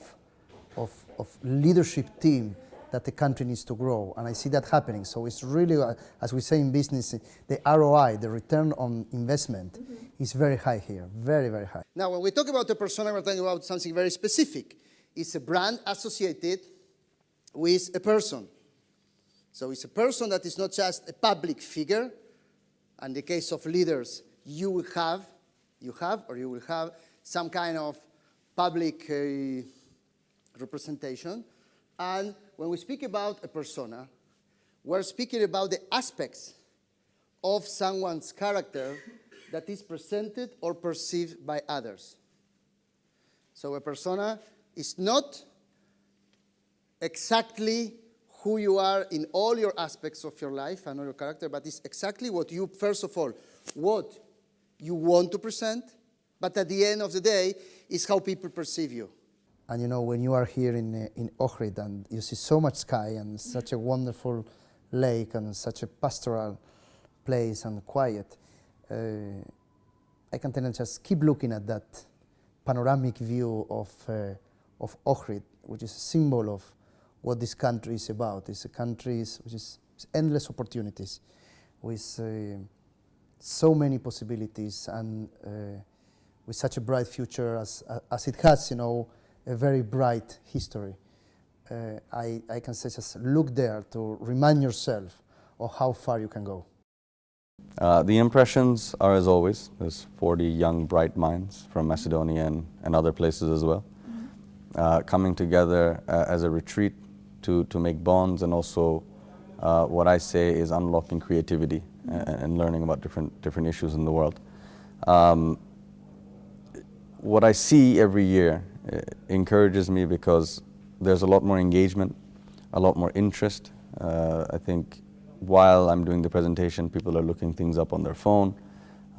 leadership team that the country needs to grow. And I see that happening. So it's really, as we say in business, the ROI, the return on investment, is very high here, very, very high. Now, when we talk about a persona, we're talking about something very specific. It's a brand associated with a person. So it's a person that is not just a public figure. In the case of leaders, you will have some kind of public representation. And when we speak about a persona, we're speaking about the aspects of someone's character that is presented or perceived by others. So a persona is not exactly who you are in all your aspects of your life and all your character, but it's exactly what you, first of all, what you want to present, but at the end of the day, is how people perceive you. And you know, when you are here in Ohrid and you see so much sky and such a wonderful lake and such a pastoral place and quiet, I can tell you just keep looking at that panoramic view of Ohrid, which is a symbol of what this country is about. It's a country which is endless opportunities, with so many possibilities, and with such a bright future as it has, you know, a very bright history. I can say just look there to remind yourself or how far you can go? The impressions are, as always, there's 40 young, bright minds from Macedonia and other places as well, coming together as a retreat to make bonds, and also what I say is unlocking creativity and learning about different issues in the world. What I see every year encourages me because there's a lot more engagement, a lot more interest. I think while I'm doing the presentation, people are looking things up on their phone,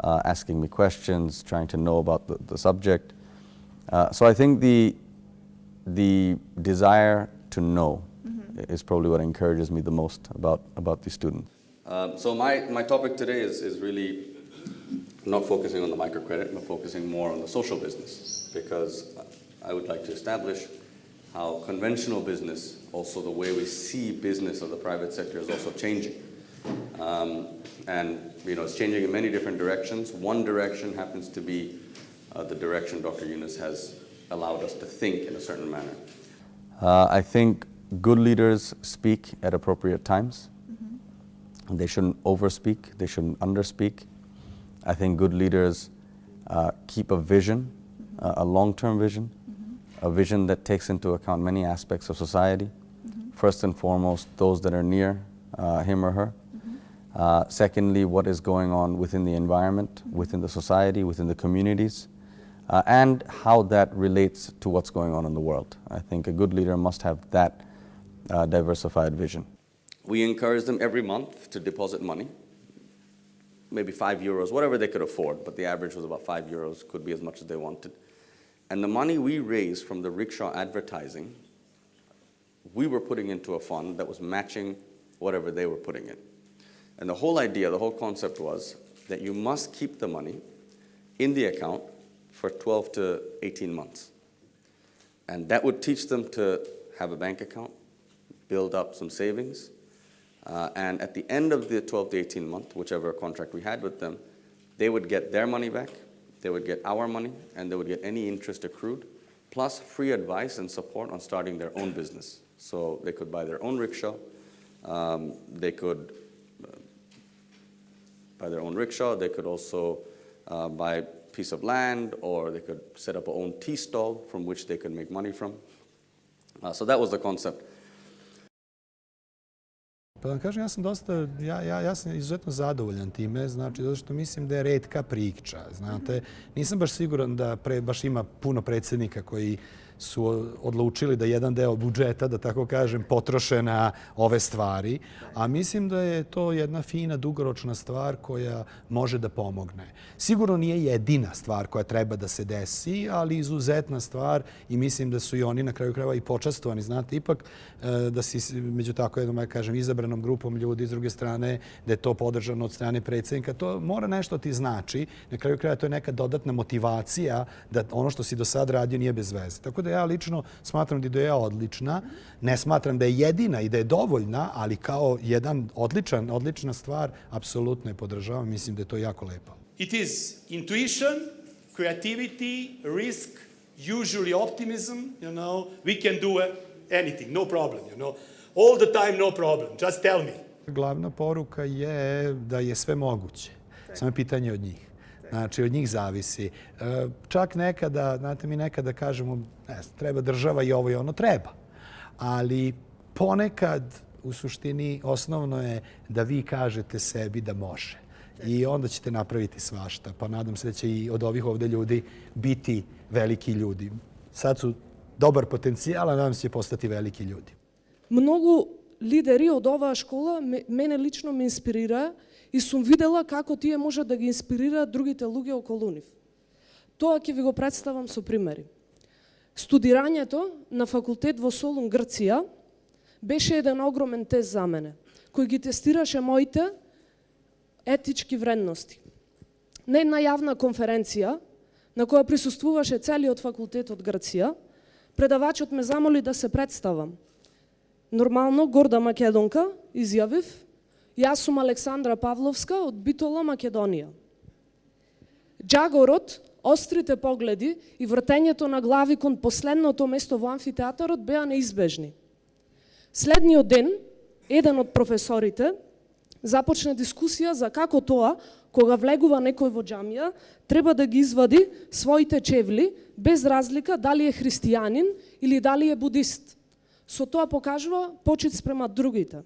asking me questions, trying to know about the subject. So I think the desire to know is probably what encourages me the most about these students. So my topic today is really not focusing on the microcredit, but focusing more on the social business, because I would like to establish how conventional business, also the way we see business of the private sector, is also changing. And it's changing in many different directions. One direction happens to be the direction Dr. Yunus has allowed us to think in a certain manner. I think good leaders speak at appropriate times. They shouldn't overspeak, they shouldn't underspeak. I think good leaders keep a vision, a long-term vision, a vision that takes into account many aspects of society. First and foremost, those that are near him or her. Secondly, what is going on within the environment, within the society, within the communities, and how that relates to what's going on in the world. I think a good leader must have that diversified vision. We encourage them every month to deposit money, maybe €5, whatever they could afford, but the average was about €5, could be as much as they wanted. And the money we raised from the rickshaw advertising, we were putting into a fund that was matching whatever they were putting in. And the whole idea, the whole concept was that you must keep the money in the account for 12 to 18 months. And that would teach them to have a bank account, build up some savings, and at the end of the 12 to 18 month, whichever contract we had with them, they would get their money back, they would get our money, and they would get any interest accrued, plus free advice and support on starting their own business. So they could buy their own rickshaw, they could buy their own rickshaw, they could also buy a piece of land, or they could set up a own tea stall from which they could make money from. So that was the concept. Pa vam kažem, ja sam izuzetno zadovoljan time, znači, zato što mislim da je retka priča, znate. Nisam baš siguran da baš ima puno predsjednika koji su odlučili da jedan deo budžeta, da tako kažem, potroše na ove stvari, a mislim da je to jedna fina, dugoročna stvar koja može da pomogne. Sigurno nije jedina stvar koja treba da se desi, ali izuzetna stvar i mislim da su i oni na kraju krajeva i počastovani. Znate, ipak da si među tako jednom, ja kažem, izabranom grupom ljudi, s druge strane, da je to podržano od strane predsjednika, to mora nešto ti znači. Na kraju krajeva to je neka dodatna motivacija da ono što si do sad radio nije bez veze. Tako da ja lično smatram da je ideja odlična. Ne smatram da je jedina i da je dovoljna, ali kao jedan odlična stvar, apsolutno je podržavam. Mislim da je to jako lepo. It is intuition, creativity, risk, usually optimism, we can do anything, no problem, all the time, no problem, just tell me. Glavna poruka je da je sve moguće, samo je pitanje od njih. Znači, od njih zavisi. Čak nekada, znate, mi nekada kažemo, treba država i ovo i ono, treba. Ali ponekad, u suštini, osnovno je da vi kažete sebi da može. I onda ćete napraviti svašta. Pa nadam se da će i od ovih ovdje ljudi biti veliki ljudi. Sad su dobar potencijal, a nadam se će postati veliki ljudi. Mnogo lideri od ova škola mene lično me inspirira и сум видела како тие може да ги инспирираат другите луѓе околу нив. Тоа ќе ви го представам со примери. Студирањето на факултет во Солун, Грција, беше еден огромен тест за мене, кој ги тестираше моите етички вредности. На една јавна конференција, на која присуствуваше целиот факултет од Грција, предавачот ме замоли да се представам. Нормално, горда македонка, изјавив: Јас сум Александра Павловска од Битола, Македонија. Джагорот, острите погледи и вртењето на глави кон последното место во амфитеатарот беа неизбежни. Следниот ден, еден од професорите започне дискусија за како тоа, кога влегува некој во џамија, треба да ги извади своите чевли, без разлика дали е христијанин или дали е будист. Со тоа покажува почит спрема другите.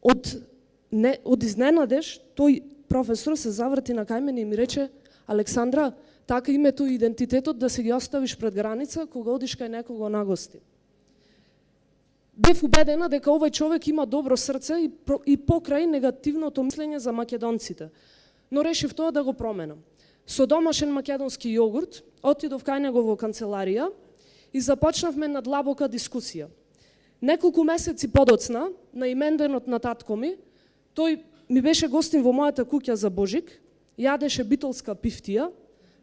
Од изненадеж, тој професор се заврти на кај мене и ми рече: Александра, така името и идентитетот да се ги оставиш пред граница кога одиш кај некого на гости. Бев убедена дека овој човек има добро срце и покрај негативното мислење за македонците. Но решив тоа да го променам. Со домашен македонски јогурт отидов кај него во канцеларија и започнавме надлабока дискусија. Неколку месеци подоцна, на именденот на татко ми, тој ми беше гостин во мојата куќа за Божик, јадеше битолска пифтија,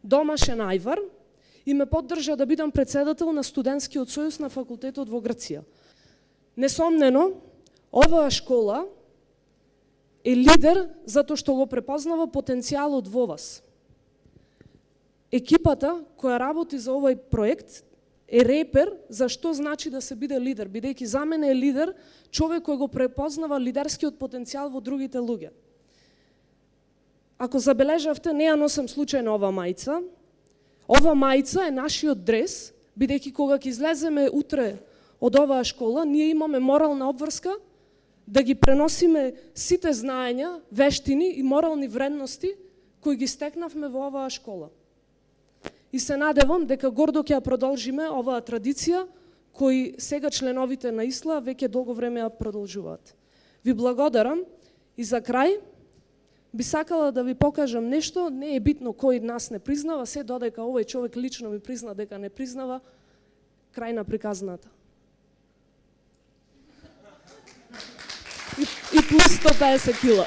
домашен ајвар и ме поддржа да бидам председател на студентскиот сојуз на факултетот во Грција. Несомнено, оваа школа е лидер затоа што го препознава потенцијалот во вас. Екипата која работи за овој проект е репер за што значи да се биде лидер, бидејќи за мене е лидер човек кој го препознава лидерскиот потенцијал во другите луѓе. Ако забележавте, не ја носам случајно ова мајца. Ова мајца е нашиот дрес, бидејќи кога ќе излеземе утре од оваа школа, ние имаме морална обврска да ги преносиме сите знаења, вештини и морални вредности кои ги стекнавме во оваа школа. И се надевам дека гордо ќе ја продолжиме оваа традиција кои сега членовите на ИСЛА веќе долго време ја продолжуваат. Ви благодарам и за крај би сакала да ви покажам нешто, не е битно кој нас не признава, се додека овој човек лично ми призна дека не признава, крај на приказната. И плюс 150 кила.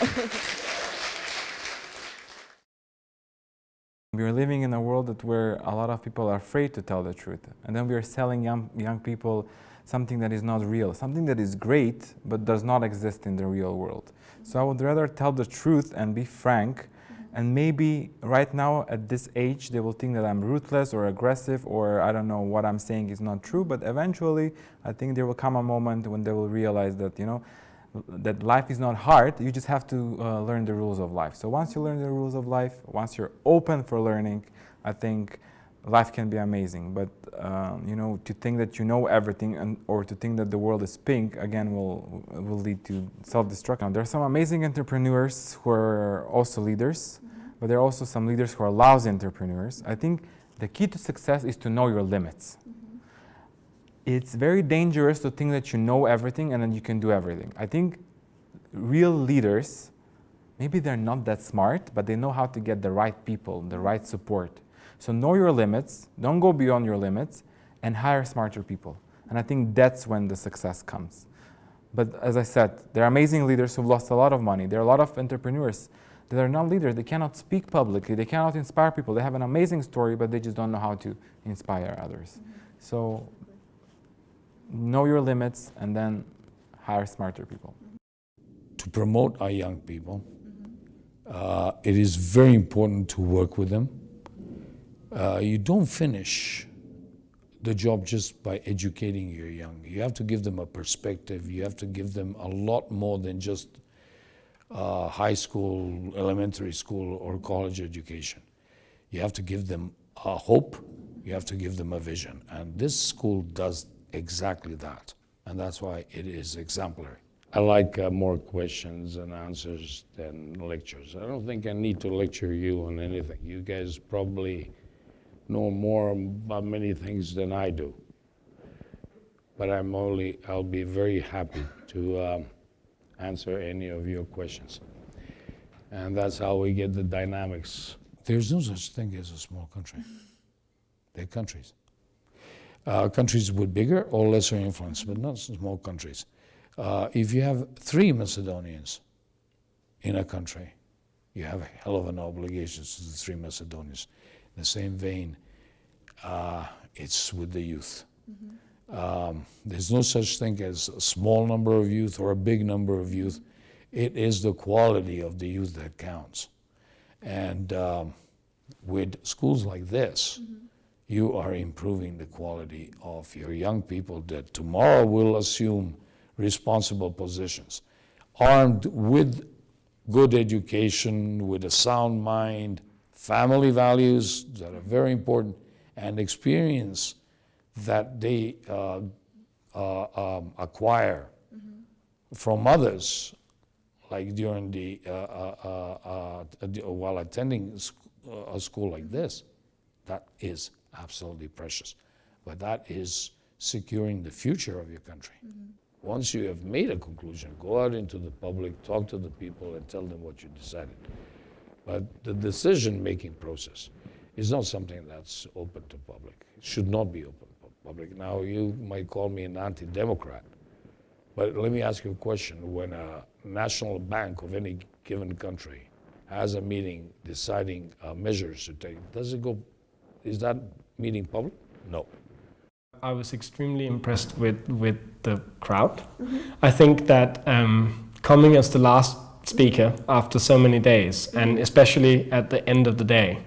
We are living in a world where a lot of people are afraid to tell the truth. And then we are selling young people something that is not real, something that is great, but does not exist in the real world. So I would rather tell the truth and be frank. And maybe right now at this age, they will think that I'm ruthless or aggressive or I don't know what I'm saying is not true. But eventually, I think there will come a moment when they will realize that, you know, that life is not hard, you just have to learn the rules of life. So once you learn the rules of life, once you're open for learning, I think life can be amazing. But you know, to think that you know everything or to think that the world is pink, again, will lead to self-destruction. There are some amazing entrepreneurs who are also leaders, but there are also some leaders who are lousy entrepreneurs. I think the key to success is to know your limits. It's very dangerous to think that you know everything and then you can do everything. I think real leaders, maybe they're not that smart, but they know how to get the right people, the right support. So know your limits, don't go beyond your limits, and hire smarter people. And I think that's when the success comes. But as I said, there are amazing leaders who've lost a lot of money. There are a lot of entrepreneurs that are not leaders. They cannot speak publicly. They cannot inspire people. They have an amazing story, but they just don't know how to inspire others. So know your limits and then hire smarter people. To promote our young people, it is very important to work with them. You don't finish the job just by educating your young. You have to give them a perspective. You have to give them a lot more than just high school, elementary school, or college education. You have to give them a hope. You have to give them a vision. And this school does exactly that. And that's why it is exemplary. I like more questions and answers than lectures. I don't think I need to lecture you on anything. You guys probably know more about many things than I do. But I'll be very happy to answer any of your questions. And that's how we get the dynamics. There's no such thing as a small country. They're countries. Countries with bigger or lesser influence, but not small countries. If you have 3 Macedonians in a country, you have a hell of an obligation to the 3 Macedonians. In the same vein, it's with the youth. There's no such thing as a small number of youth or a big number of youth. It is the quality of the youth that counts. And with schools like this, you are improving the quality of your young people that tomorrow will assume responsible positions. armed with good education, with a sound mind, family values that are very important, and experience that they acquire from others, like during while attending a school like this, that is absolutely precious. But that is securing the future of your country. Once you have made a conclusion, go out into the public, talk to the people, and tell them what you decided. But the decision-making process is not something that's open to public. It should not be open to public. Now, you might call me an anti-democrat, but let me ask you a question. When a national bank of any given country has a meeting deciding measures to take, is that meeting public? No. I was extremely impressed with the crowd. I think that coming as the last speaker after so many days, and especially at the end of the day,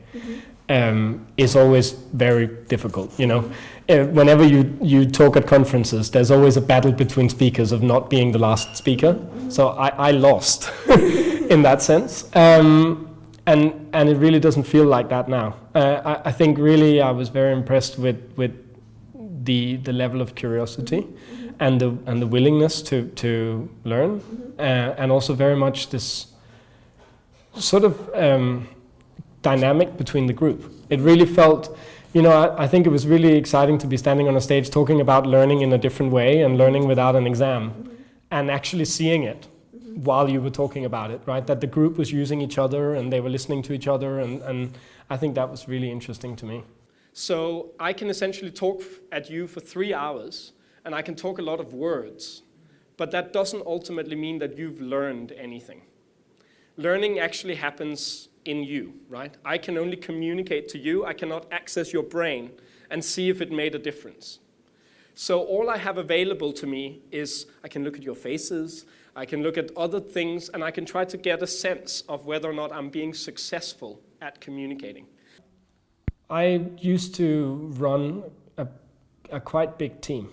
is always very difficult. You know, whenever you talk at conferences, there's always a battle between speakers of not being the last speaker. So I lost in that sense. And it really doesn't feel like that now. I think really I was very impressed with the level of curiosity and the willingness to learn, and also very much this sort of dynamic between the group. It really felt, you know, I think it was really exciting to be standing on a stage talking about learning in a different way and learning without an exam, and actually seeing it while you were talking about it, right? That the group was using each other and they were listening to each other, and I think that was really interesting to me. So I can essentially talk at you for 3 hours, and I can talk a lot of words, but that doesn't ultimately mean that you've learned anything. Learning actually happens in you, right? I can only communicate to you. I cannot access your brain and see if it made a difference. So all I have available to me is I can look at your faces, I can look at other things, and I can try to get a sense of whether or not I'm being successful at communicating. I used to run a quite big team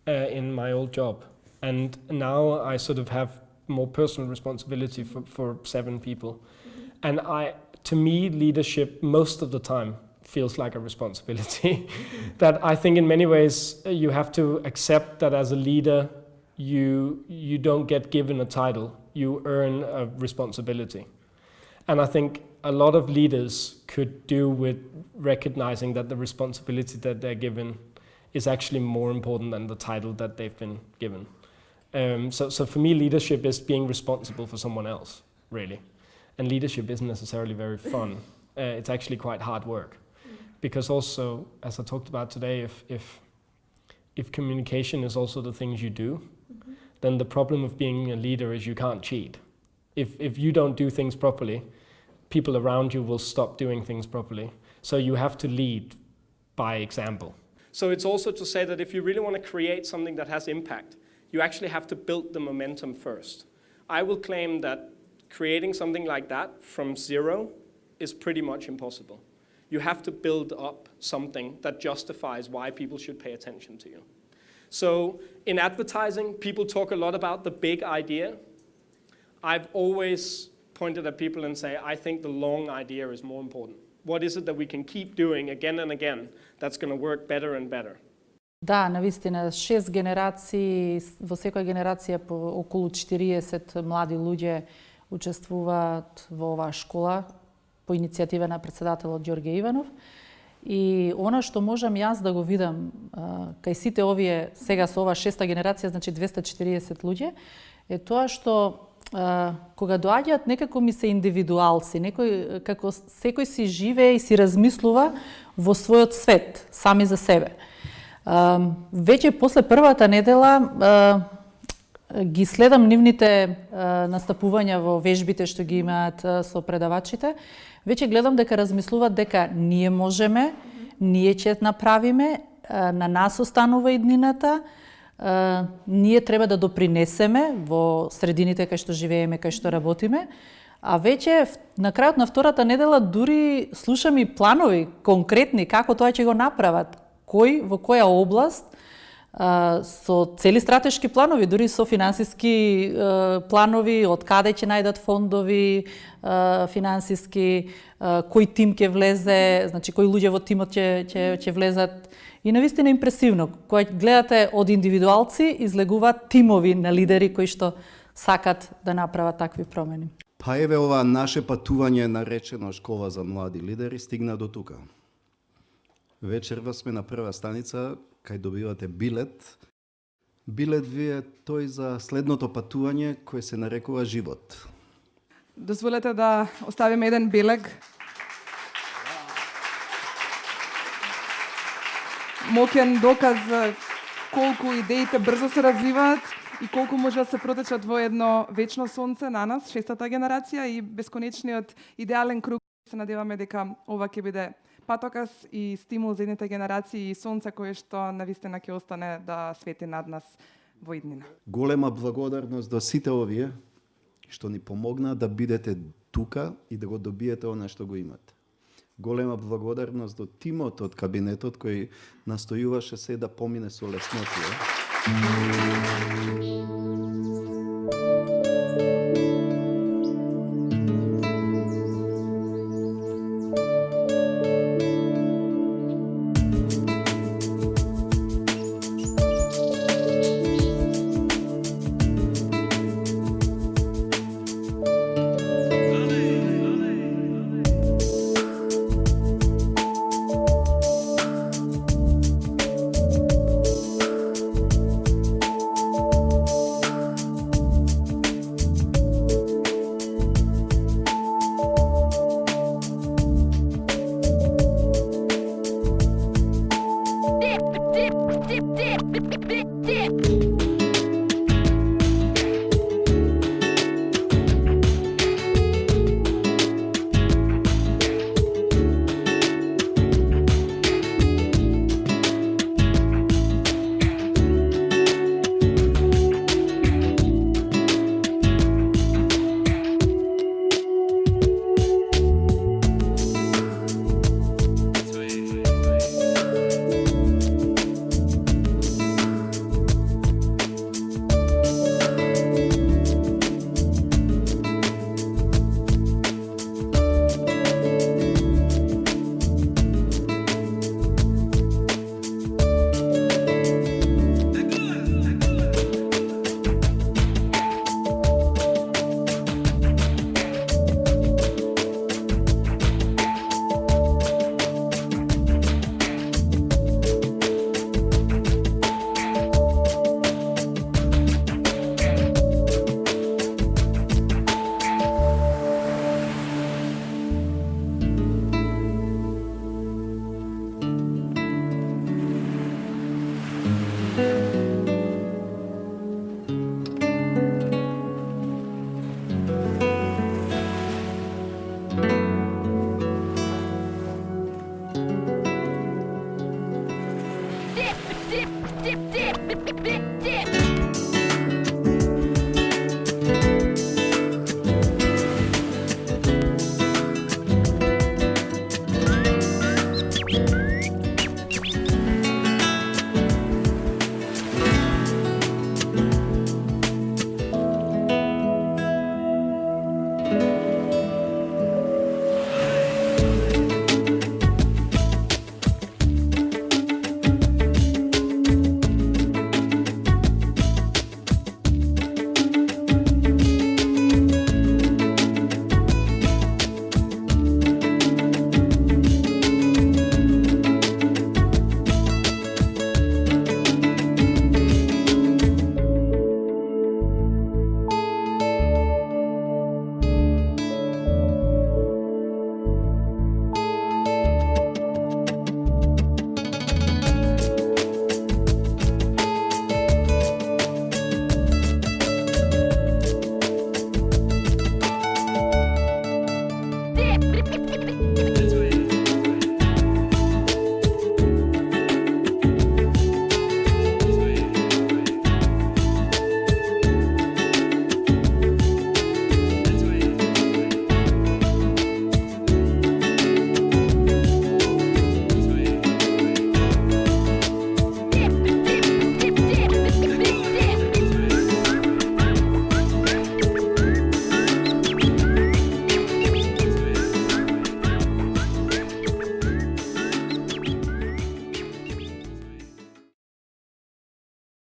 in my old job, and now I sort of have more personal responsibility for 7 people. And to me, leadership most of the time feels like a responsibility. That I think in many ways you have to accept that as a leader, you don't get given a title, you earn a responsibility. And I think a lot of leaders could do with recognizing that the responsibility that they're given is actually more important than the title that they've been given. So for me, leadership is being responsible for someone else, really. And leadership isn't necessarily very fun. It's actually quite hard work. Because also, as I talked about today, if communication is also the things you do, then the problem of being a leader is you can't cheat. If you don't do things properly, people around you will stop doing things properly. So you have to lead by example. So it's also to say that if you really want to create something that has impact, you actually have to build the momentum first. I will claim that creating something like that from zero is pretty much impossible. You have to build up something that justifies why people should pay attention to you. So in advertising, people talk a lot about the big idea. I've always pointed at people and say, I think the long idea is more important. What is it that we can keep doing again and again that's going to work better and better? Да, навистина 6 генерации, во секоја генерација по околу 40 млади луѓе учествуваат во оваа школа по иницијатива на председателот Ѓорѓе Иванов. И она што можам јас да го видам кај сите овие, сега со ова 6-та генерација, значи 240 луѓе, е тоа што кога доаѓаат некако ми се индивидуалци, некој како секој си живее и си размислува во својот свет, сами за себе. Веќе после првата недела ги следам нивните настапувања во вежбите што ги имаат со предавачите. Веќе гледам дека размислуваат дека ние можеме, ние ќе направиме, на нас останува иднината, ние треба да допринесеме во средините кај што живееме, кај што работиме. А веќе на крајот на втората недела дури слушам и планови конкретни како тоа ќе го направат, кој во која област со цели стратешки планови, дури со финансиски планови, од каде ќе најдат фондови финансиски, кој тим ќе влезе, значи кои луѓе во тимот ќе влезат. И навистина импресивно, кога гледате од индивидуалци, излегуваат тимови на лидери кои што сакат да направат такви промени. Па еве ова наше патување наречено Школа за млади лидери стигна до тука. Вечерва сме на прва станица, кај добивате билет. Билет ви е тој за следното патување кој се нарекува живот. Дозволете да оставим еден белег. Моќен доказ колку идеите брзо се развиваат и колку може да се протечат во едно вечно сонце на нас, шестата генерација, и бесконечниот идеален круг. Се надеваме дека ова ќе биде патоказ и стимул за едните генерации и сонце кое што навистина ќе остане да свети над нас во иднина. Голема благодарност до сите овие што ни помогна да бидете тука и да го добиете она што го имате. Голема благодарност до тимот од кабинетот кој настојуваше се да помине со леснотија.